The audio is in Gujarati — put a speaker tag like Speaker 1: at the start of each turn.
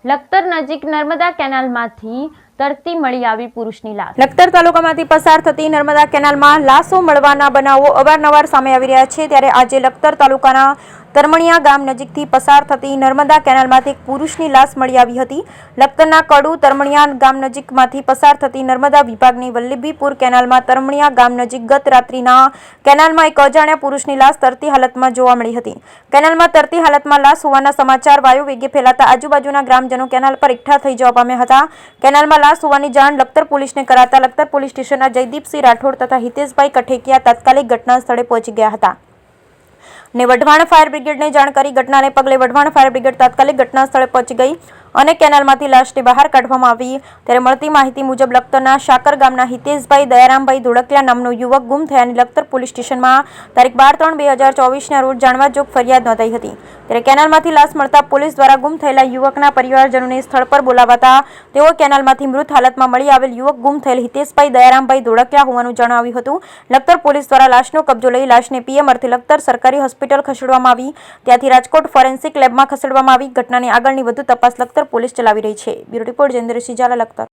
Speaker 1: લખતર નજીક નર્મદા કેનાલમાંથી તરતી મળી આવી પુરુષની લાશ।
Speaker 2: લખતર તાલુકામાંથી પસાર થતી નર્મદા કેનાલમાં લાશો મળવાના બનાવો અવારનવાર સામે આવી રહ્યા છે। ત્યારે આજે લખતર તાલુકાના તરમણિયા ગામ નજીકથી પસાર થતી નર્મદા કેનાલમાંથી એક પુરુષની લાશ મળી આવી હતી। લખતરના કડુ તરમણિયા ગામ નજીકમાંથી પસાર થતી નર્મદા વિભાગની વલ્લભીપુર કેનાલમાં તરમણિયા ગામ નજીક ગત રાત્રિના કેનાલમાં એક અજાણ્યા પુરુષની લાશ તરતી હાલતમાં જોવા મળી હતી। કેનાલમાં તરતી હાલતમાં લાશ હોવાના સમાચાર વાયુ વેગે ફેલાતા આજુબાજુના ગ્રામજનો કેનાલ પર એકઠા થઈ જવા પામ્યા હતા। કેનાલમાં લાશ હોવાની જાણ લખતર પોલીસને કરાતા લખતર પોલીસ સ્ટેશનના જયદીપસિંહ રાઠોડ તથા હિતેશભાઈ કઠેકિયા તાત્કાલિક ઘટના સ્થળે પહોંચી ગયા હતા ને વઢવાણ ફાયર બ્રિગેડને જાણ કરી ઘટનાને પગલે વઢવાણ ફાયર બ્રિગેડ તાત્કાલિક ઘટના સ્થળે પહોંચી ગઈ અને કેનાલમાંથી લાશને બહાર કાઢવામાં આવી। ત્યારે મળતી માહિતી મુજબ લખતરના શાકર ગામના હિતેશભાઈ દયારામભાઈ ધોળકિયા નામનો યુવક ગુમ થયાની લખતર પોલીસ સ્ટેશનમાં તારીખ 12/3/2024ના રોજ જાણવાજોગ ફરિયાદ નોંધાઈ હતી। ત્યારે કેનાલમાંથી લાશ મળતા પોલીસ દ્વારા ગુમ થયેલા યુવકના પરિવારજનોને સ્થળ પર બોલાવાતા તેઓ કેનાલમાંથી મૃત હાલતમાં મળી આવેલ યુવક ગુમ થયેલ હિતેશભાઈ દયારામભાઈ ધોળકિયા હોવાનું જણાવ્યું હતું। લખતર પોલીસ દ્વારા લાશનો કબજો લઈ લાશને પીએમ અર્થે લખતર સરકારી હોસ્પિટલ ખસેડવામાં આવી, ત્યાંથી રાજકોટ ફોરેન્સિક લેબમાં ખસેડવામાં આવી। ઘટનાની આગળની વધુ તપાસ લખતર પોલીસ ચલાવી રહી છે। Bureau report Jayendrasinh Zala, Lakhtar.